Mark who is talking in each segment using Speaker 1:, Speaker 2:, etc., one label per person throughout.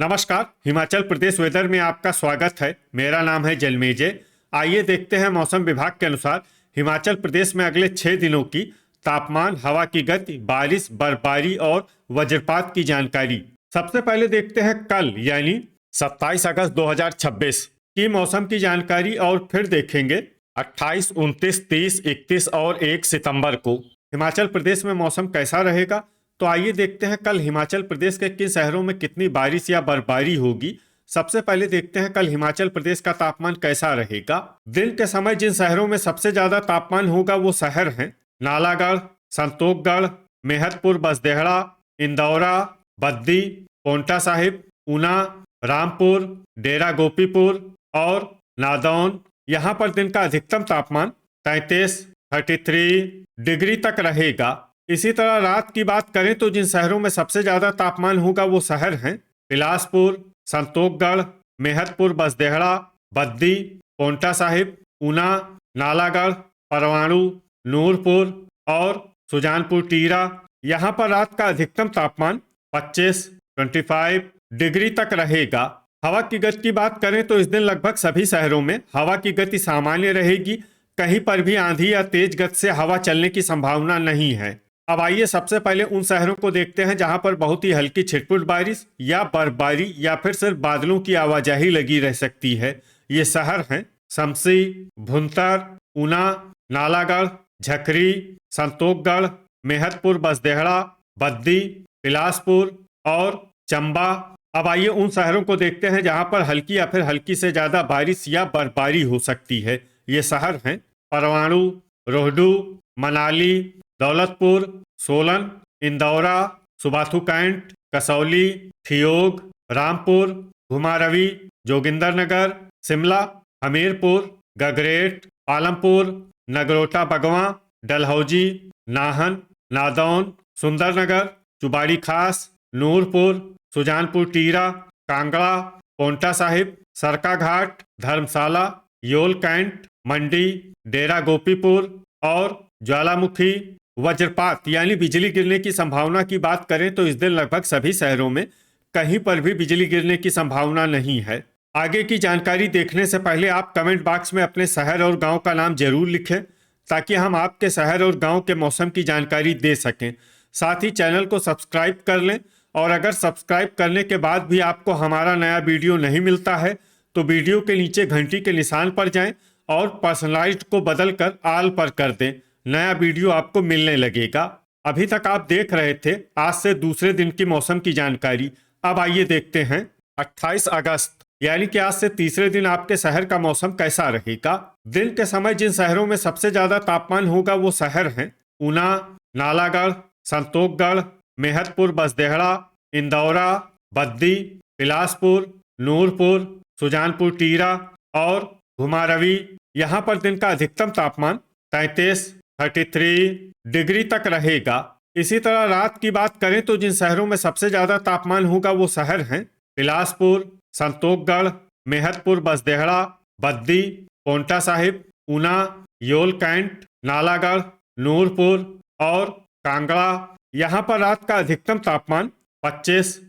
Speaker 1: नमस्कार। हिमाचल प्रदेश वेदर में आपका स्वागत है। मेरा नाम है जलमेजय। आइए देखते हैं मौसम विभाग के अनुसार हिमाचल प्रदेश में अगले 6 दिनों की तापमान, हवा की गति, बारिश, बर्फबारी और वज्रपात की जानकारी। सबसे पहले देखते हैं कल यानी 27 अगस्त 2026 की मौसम की जानकारी और फिर देखेंगे 28, 29, 30, 31 और 1 सितंबर को हिमाचल प्रदेश में मौसम कैसा रहेगा। तो आइए देखते हैं कल हिमाचल प्रदेश के किन शहरों में कितनी बारिश या बर्फबारी होगी। सबसे पहले देखते हैं कल हिमाचल प्रदेश का तापमान कैसा रहेगा। दिन के समय जिन शहरों में सबसे ज्यादा तापमान होगा वो शहर हैं नालागढ़, संतोखगढ़, मेहतपुर, बसदेहड़ा, इंदौरा, बद्दी, पोंटा साहिब, ऊना, रामपुर, डेरा गोपीपुर और नादौन। यहाँ पर दिन का अधिकतम तापमान 33 डिग्री तक रहेगा। इसी तरह रात की बात करें तो जिन शहरों में सबसे ज्यादा तापमान होगा वो शहर हैं बिलासपुर, संतोखगढ़, मेहतपुर, बसदेहड़ा, बद्दी, पोंटा साहिब, ऊना, नालागढ़, परवाणु, नूरपुर और सुजानपुर टीरा। यहाँ पर रात का अधिकतम तापमान 25 डिग्री तक रहेगा। हवा की गति की बात करें तो इस दिन लगभग सभी शहरों में हवा की गति सामान्य रहेगी। कहीं पर भी आंधी या तेज गति से हवा चलने की संभावना नहीं है। अब आइए सबसे पहले उन शहरों को देखते हैं जहां पर बहुत ही हल्की छिटपुट बारिश या बर्फबारी या फिर सिर्फ बादलों की आवाजाही लगी रह सकती है। ये शहर हैं शमसी, भुंतर, ऊना, नालागढ़, झकरी, संतोखगढ़, मेहतपुर, बसदेहड़ा, बद्दी, बिलासपुर और चंबा। अब आइए उन शहरों को देखते हैं जहां पर हल्की या फिर हल्की से ज्यादा बारिश या बर्फबारी हो सकती है। ये शहर हैं परवाणु, रोहडू, मनाली, दौलतपुर, सोलन, इंदौरा, सुबाथू कैंट, कसौली, ठियोग, रामपुर, घुमारवी, जोगिंदरनगर, शिमला, हमीरपुर, गगरेट, पालमपुर, नगरोटा बगवां, डलहौजी, नाहन, नादौन, सुंदरनगर, चुबाड़ी खास, नूरपुर, सुजानपुर टीरा, कांगड़ा, पोंटा साहिब, सरका घाट, धर्मशाला, योल कैंट, मंडी, डेरा गोपीपुर और ज्वालामुखी। वज्रपात यानी बिजली गिरने की संभावना की बात करें तो इस दिन लगभग सभी शहरों में कहीं पर भी बिजली गिरने की संभावना नहीं है। आगे की जानकारी देखने से पहले आप कमेंट बॉक्स में अपने शहर और गांव का नाम जरूर लिखें ताकि हम आपके शहर और गांव के मौसम की जानकारी दे सकें। साथ ही चैनल को सब्सक्राइब कर लें और अगर सब्सक्राइब करने के बाद भी आपको हमारा नया वीडियो नहीं मिलता है तो वीडियो के नीचे घंटी के निशान पर जाएं और पर्सनलाइज्ड को बदलकर ऑल पर कर दें। नया वीडियो आपको मिलने लगेगा। अभी तक आप देख रहे थे आज से दूसरे दिन की मौसम की जानकारी। अब आइए देखते हैं 28 अगस्त यानी कि आज से तीसरे दिन आपके शहर का मौसम कैसा रहेगा। दिन के समय जिन शहरों में सबसे ज्यादा तापमान होगा वो शहर हैं ऊना, नालागढ़, संतोखगढ़, मेहतपुर, बसदेहड़ा, इंदौरा, बद्दी, बिलासपुर, नूरपुर, सुजानपुर टीरा और घुमारवी। यहाँ पर दिन का अधिकतम तापमान 33 डिग्री तक रहेगा। इसी तरह रात की बात करें तो जिन शहरों में सबसे ज्यादा तापमान होगा वो शहर हैं बिलासपुर, संतोखगढ़, मेहतपुर, बसदेहड़ा, बद्दी, पोंटा साहिब, ऊना, योल कैंट, नालागढ़, नूरपुर और कांगड़ा। यहाँ पर रात का अधिकतम तापमान 25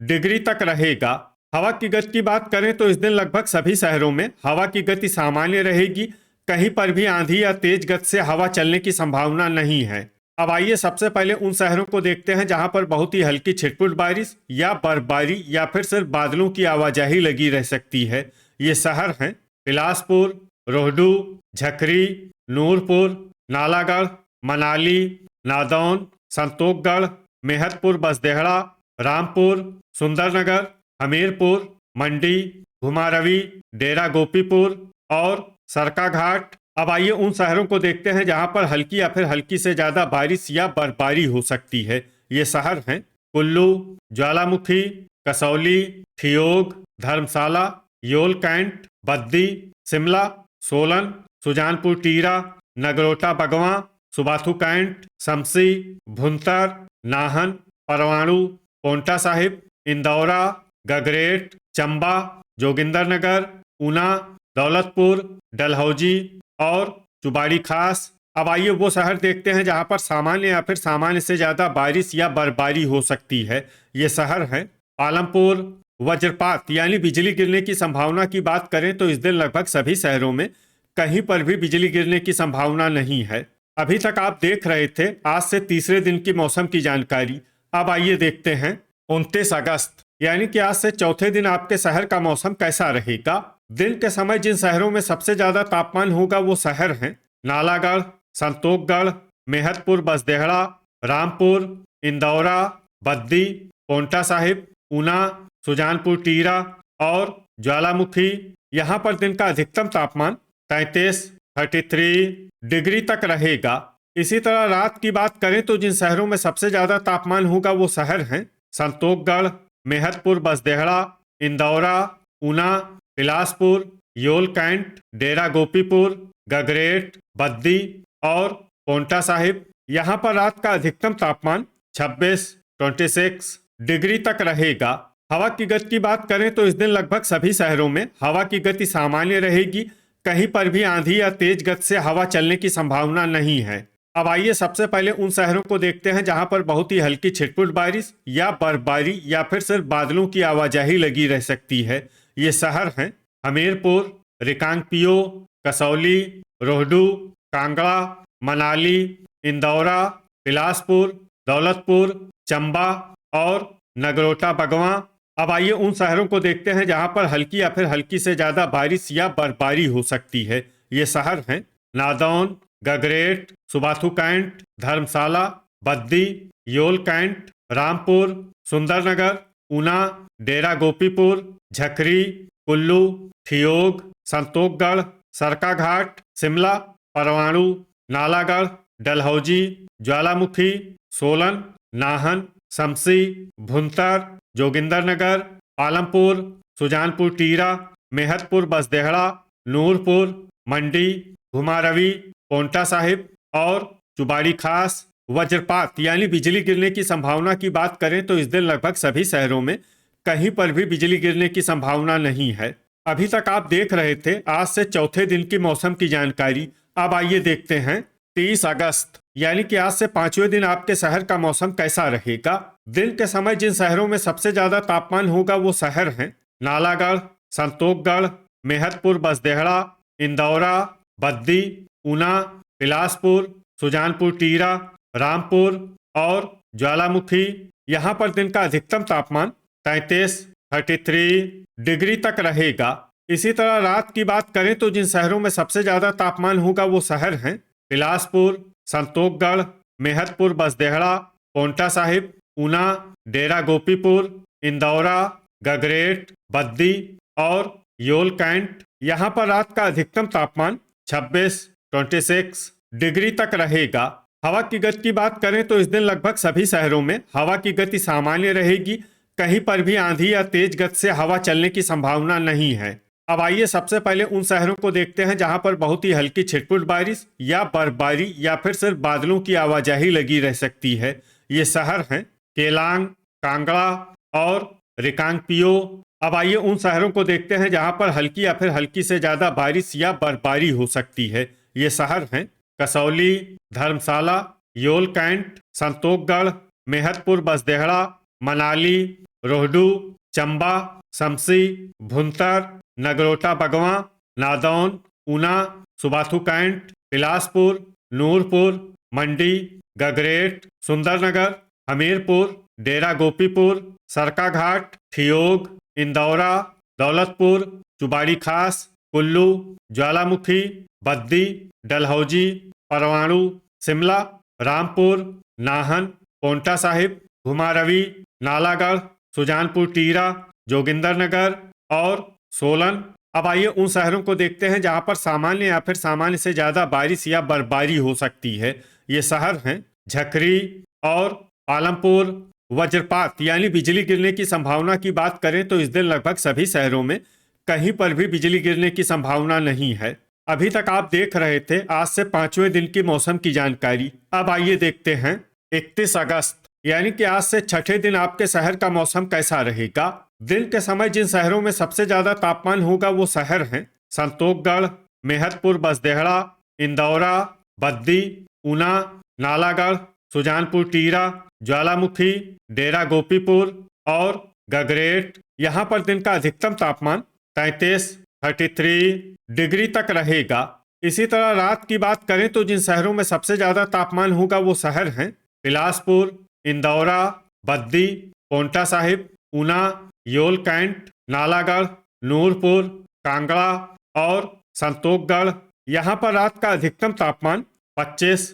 Speaker 1: डिग्री तक रहेगा। हवा की गति की बात करें तो इस दिन लगभग सभी शहरों में हवा की गति सामान्य रहेगी। कहीं पर भी आंधी या तेज गति से हवा चलने की संभावना नहीं है। अब आइए सबसे पहले उन शहरों को देखते हैं जहां पर बहुत ही हल्की छिटपुट बारिश या बर्फबारी या फिर सिर्फ बादलों की आवाजाही लगी रह सकती है। ये शहर हैं बिलासपुर, रोहडू, झकरी, नूरपुर, नालागढ़, मनाली, नादौन, संतोखगढ़, मेहतपुर, बसदेहड़ा, रामपुर, सुंदरनगर, हमीरपुर, मंडी, घुमारवी, डेरा गोपीपुर और सरका घाट। अब आइए उन शहरों को देखते हैं जहां पर हल्की या फिर हल्की से ज्यादा बारिश या बर्फबारी हो सकती है। ये शहर हैं कुल्लू, ज्वालामुखी, कसौली, ठियोग, धर्मशाला, योल कैंट, बद्दी, शिमला, सोलन, सुजानपुर टीरा, नगरोटा बगवां, सुबाथू कैंट, शमसी, भुंतर, नाहन, परवाणु, पोंटा साहिब, इंदौरा, गगरेट, चंबा, जोगिंदरनगर, ऊना, दौलतपुर, डलहौजी और चुबाड़ी खास। अब आइए वो शहर देखते हैं जहां पर सामान्य या फिर सामान्य से ज्यादा बारिश या बर्फबारी हो सकती है। ये शहर हैं आलमपुर। वज्रपात यानी बिजली गिरने की संभावना की बात करें तो इस दिन लगभग सभी शहरों में कहीं पर भी बिजली गिरने की संभावना नहीं है। अभी तक आप देख रहे थे आज से तीसरे दिन की मौसम की जानकारी। अब आइए देखते हैं 29 अगस्त यानी कि आज से चौथे दिन आपके शहर का मौसम कैसा रहेगा। दिन के समय जिन शहरों में सबसे ज्यादा तापमान होगा वो शहर हैं नालागढ़, संतोखगढ़, मेहतपुर बसदेहड़ा, रामपुर, इंदौरा, बद्दी, पोंटा साहिब, ऊना, सुजानपुर टीरा और ज्वालामुखी। यहाँ पर दिन का अधिकतम तापमान 33 डिग्री तक रहेगा। इसी तरह रात की बात करें तो जिन शहरों में सबसे ज्यादा तापमान होगा वो शहर हैं संतोखगढ़, मेहतपुर बसदेहड़ा, इंदौरा, ऊना, बिलासपुर, योल कैंट, डेरा गोपीपुर, गगरेट, बद्दी और पोंटा साहिब। यहाँ पर रात का अधिकतम तापमान 26 डिग्री तक रहेगा। हवा की गति की बात करें तो इस दिन लगभग सभी शहरों में हवा की गति सामान्य रहेगी। कहीं पर भी आंधी या तेज गति से हवा चलने की संभावना नहीं है। अब आइए सबसे पहले उन शहरों को देखते हैं जहां पर बहुत ही हल्की छिटपुट बारिश या बर्फबारी या फिर सिर्फ बादलों की आवाजाही लगी रह सकती है। ये शहर हैं हमीरपुर, रिकांगपिओ, कसौली, रोहडू, कांगड़ा, मनाली, इंदौरा, बिलासपुर, दौलतपुर, चंबा और नगरोटा बगवां। अब आइए उन शहरों को देखते हैं जहां पर हल्की या फिर हल्की से ज्यादा बारिश या बर्फबारी हो सकती है। ये शहर हैं नादौन, गगरेट, सुबाथू कैंट, धर्मशाला, बद्दी, योल कैंट, रामपुर, सुंदरनगर, ऊना, डेरा गोपीपुर, झकरी, कुल्लू, ठियोग, संतोखगढ़, सरकाघाट, शिमला, परवाणु, नालागढ़, डलहौजी, ज्वालामुखी, सोलन, नाहन, शमसी, भुंतर, जोगिंदरनगर, आलमपुर, सुजानपुर टीरा, मेहतपुर बसदेहड़ा, नूरपुर, मंडी, घुमारवी, पोंटा साहिब और चुबाड़ी खास। वज्रपात यानी बिजली गिरने की संभावना की बात करें तो इस दिन लगभग सभी शहरों में कहीं पर भी बिजली गिरने की संभावना नहीं है। अभी तक आप देख रहे थे आज से चौथे दिन की मौसम की जानकारी। अब आइए देखते हैं 30 अगस्त यानी कि आज से पांचवें दिन आपके शहर का मौसम कैसा रहेगा। दिन के समय जिन शहरों में सबसे ज्यादा तापमान होगा वो शहर हैं नालागढ़, संतोखगढ़, मेहतपुर बसदेहड़ा, इंदौरा, बद्दी, ऊना, बिलासपुर, सुजानपुर टीरा, रामपुर और ज्वालामुखी। यहाँ पर दिन का अधिकतम तापमान 33 डिग्री तक रहेगा। इसी तरह रात की बात करें तो जिन शहरों में सबसे ज्यादा तापमान होगा वो शहर हैं बिलासपुर, संतोखगढ़, मेहतपुर बसदेहड़ा, पोंटा साहिब, ऊना, डेरा गोपीपुर, इंदौरा, गगरेट, बद्दी और योल कैंट। यहाँ पर रात का अधिकतम तापमान 26 डिग्री तक रहेगा। हवा की गति की बात करें तो इस दिन लगभग सभी शहरों में हवा की गति सामान्य रहेगी। कहीं पर भी आंधी या तेज गति से हवा चलने की संभावना नहीं है। अब आइए सबसे पहले उन शहरों को देखते हैं जहां पर बहुत ही हल्की छिटपुट बारिश या बर्फबारी या फिर सिर्फ बादलों की आवाजाही लगी रह सकती है। ये शहर हैं केलांग, कांगड़ा और रिकांगपिओ। अब आइए उन शहरों को देखते हैं जहां पर हल्की या फिर हल्की से ज्यादा बारिश या बर्फबारी हो सकती है। ये शहर हैं कसौली, धर्मशाला, योल कैंट, संतोखगढ़, मेहतपुर बसदेहड़ा, मनाली, रोहडू, चंबा, शमसी, भुंतर, नगरोटा बगवां, नादौन, ऊना, सुबाथू कैंट, बिलासपुर, नूरपुर, मंडी, गगरेट, सुंदरनगर, हमीरपुर, डेरा गोपीपुर, सरकाघाट, ठियोग, इंदौरा, दौलतपुर, चुबाड़ी खास, कुल्लू, ज्वालामुखी, बद्दी, डलहौजी, परवाणु, शिमला, रामपुर, नाहन, पोंटा साहिब, घुमारवी, नालागढ़, सुजानपुर टीरा, जोगिंदरनगर और सोलन। अब आइए उन शहरों को देखते हैं जहां पर सामान्य या फिर सामान्य से ज्यादा बारिश या बर्फबारी हो सकती है। ये शहर हैं झकरी और आलमपुर। वज्रपात यानी बिजली गिरने की संभावना की बात करें तो इस दिन लगभग सभी शहरों में कहीं पर भी बिजली गिरने की संभावना नहीं है। अभी तक आप देख रहे थे आज से पांचवें दिन की मौसम की जानकारी। अब आइए देखते हैं 31 अगस्त यानी कि आज से छठे दिन आपके शहर का मौसम कैसा रहेगा। दिन के समय जिन शहरों में सबसे ज्यादा तापमान होगा वो शहर हैं संतोखगढ़, मेहतपुर बसदेहड़ा, इंदौरा, बद्दी, ऊना, नालागढ़, सुजानपुर टीरा, ज्वालामुखी, डेरा गोपीपुर और गगरेट, यहाँ पर दिन का अधिकतम तापमान 33 डिग्री तक रहेगा। इसी तरह रात की बात करें तो जिन शहरों में सबसे ज्यादा तापमान होगा वो शहर हैं बिलासपुर, इंदौरा, बद्दी, पोंटा साहिब, ऊना, योल कैंट, नालागढ़, नूरपुर, कांगड़ा और संतोखगढ़। यहाँ पर रात का अधिकतम तापमान 25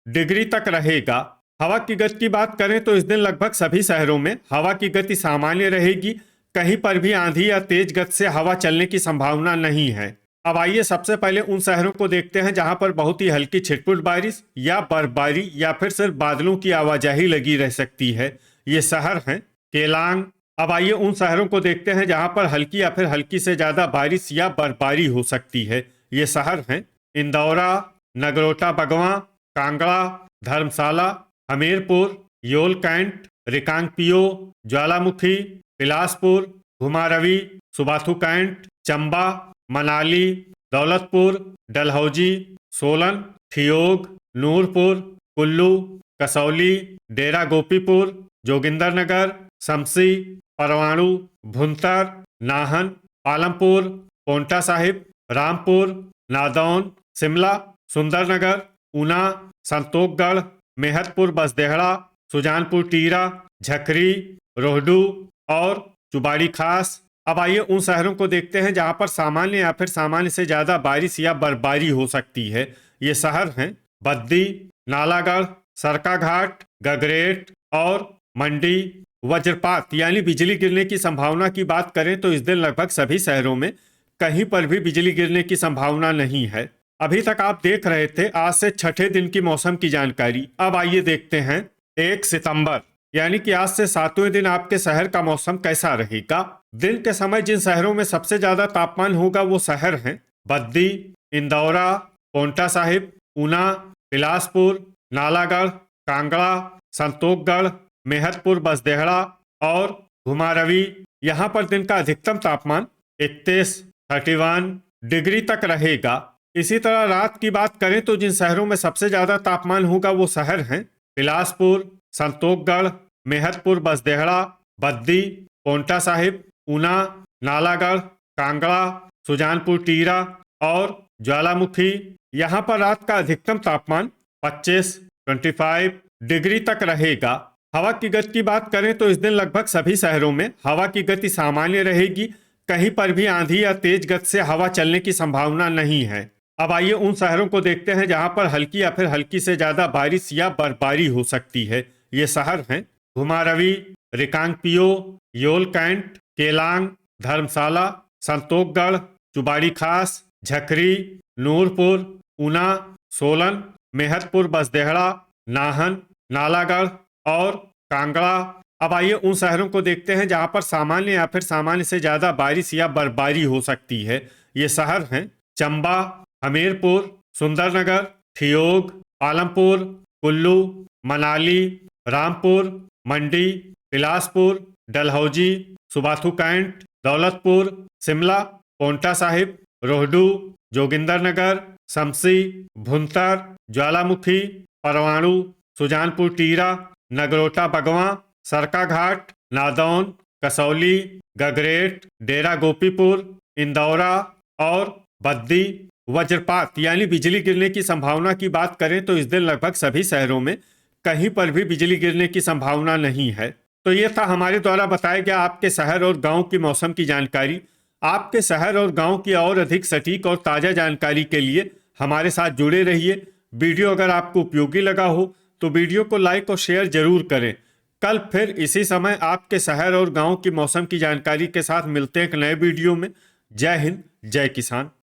Speaker 1: डिग्री तक रहेगा। हवा की गति की बात करें तो इस दिन लगभग सभी शहरों में हवा की गति सामान्य रहेगी। कहीं पर भी आंधी या तेज गति से हवा चलने की संभावना नहीं है। अब आइए सबसे पहले उन शहरों को देखते हैं जहां पर बहुत ही हल्की छिटपुट बारिश या बर्फबारी या फिर सिर्फ बादलों की आवाजाही लगी रह सकती है। ये शहर हैं केलांग। अब आइए उन शहरों को देखते हैं जहां पर हल्की या फिर हल्की से ज्यादा बारिश या बर्फबारी हो सकती है। ये शहर हैं इंदौरा, नगरोटा बगवां, कांगड़ा, धर्मशाला, हमीरपुर, योल कैंट, रिकांगपियो, ज्वालामुखी, बिलासपुर, घुमारवी, सुबाथू कैंट, चंबा, मनाली, दौलतपुर, डलहौजी, सोलन, ठियोग, नूरपुर, कुल्लू, कसौली, डेरा गोपीपुर, जोगिंदरनगर, शमसी, परवाणु, भुंतर, नाहन, पालमपुर, पोंटा साहिब, रामपुर, नादौन, शिमला, सुंदरनगर, ऊना, संतोखगढ़, मेहतपुर बसदेहड़ा, सुजानपुर टीरा, झकरी, रोहडू और चुबाड़ी खास। अब आइए उन शहरों को देखते हैं जहां पर सामान्य या फिर सामान्य से ज्यादा बारिश या बर्फबारी हो सकती है। ये शहर हैं बद्दी, नालागढ़, सरकाघाट, गगरेट और मंडी। वज्रपात यानी बिजली गिरने की संभावना की बात करें तो इस दिन लगभग सभी शहरों में कहीं पर भी बिजली गिरने की संभावना नहीं है। अभी तक आप देख रहे थे आज से छठे दिन की मौसम की जानकारी। अब आइए देखते हैं 1 सितंबर यानी कि आज से 7वें दिन आपके शहर का मौसम कैसा रहेगा। दिन के समय जिन शहरों में सबसे ज्यादा तापमान होगा वो शहर हैं बद्दी, इंदौरा, पोंटा साहिब, ऊना, बिलासपुर, नालागढ़, कांगड़ा, संतोखगढ़, मेहतपुर बसदेहड़ा और घुमारवी। यहाँ पर दिन का अधिकतम तापमान 31 डिग्री तक रहेगा। इसी तरह रात की बात करें तो जिन शहरों में सबसे ज्यादा तापमान होगा वो शहर हैं बिलासपुर, संतोखगढ़, मेहतपुर बसदेहड़ा, बद्दी, पोंटा साहिब, ऊना, नालागढ़, कांगड़ा, सुजानपुर टीरा और ज्वालामुखी। यहाँ पर रात का अधिकतम तापमान 25 डिग्री तक रहेगा। हवा की गति की बात करें तो इस दिन लगभग सभी शहरों में हवा की गति सामान्य रहेगी। कहीं पर भी आंधी या तेज गति से हवा चलने की संभावना नहीं है। अब आइए उन शहरों को देखते हैं जहां पर हल्की या फिर हल्की से ज्यादा बारिश या बर्फबारी हो सकती है। ये शहर हैं घुमारवी, रिकांगपियो, योल कैंट, केलांग, धर्मशाला, संतोखगढ़, चुबाड़ी खास, झकरी, नूरपुर, ऊना, सोलन, मेहतपुर बसदेहड़ा, नाहन, नालागढ़ और कांगड़ा। अब आइए उन शहरों को देखते हैं जहां पर सामान्य या फिर सामान्य से ज्यादा बारिश या बर्फबारी हो सकती है। ये शहर हैं चंबा, हमीरपुर, सुंदरनगर, ठियोग, पालमपुर, कुल्लू, मनाली, रामपुर, मंडी, बिलासपुर, डलहौजी, सुबाथू कैंट, दौलतपुर, शिमला, पोंटा साहिब, रोहडू, जोगिंदरनगर, शमसी, भुंतर, ज्वालामुखी, परवाणु, सुजानपुर टीरा, नगरोटा बगवां, सरकाघाट, नादौन, कसौली, गगरेट, डेरा गोपीपुर, इंदौरा और बद्दी। वज्रपात यानी बिजली गिरने की संभावना की बात करें तो इस दिन लगभग सभी शहरों में कहीं पर भी बिजली गिरने की संभावना नहीं है। तो ये था हमारे द्वारा बताया गया आपके शहर और गांव की मौसम की जानकारी। आपके शहर और गांव की और अधिक सटीक और ताज़ा जानकारी के लिए हमारे साथ जुड़े रहिए। वीडियो अगर आपको उपयोगी लगा हो तो वीडियो को लाइक और शेयर जरूर करें। कल फिर इसी समय आपके शहर और गांव की मौसम की जानकारी के साथ मिलते हैं एक नए वीडियो में। जय हिंद, जय किसान।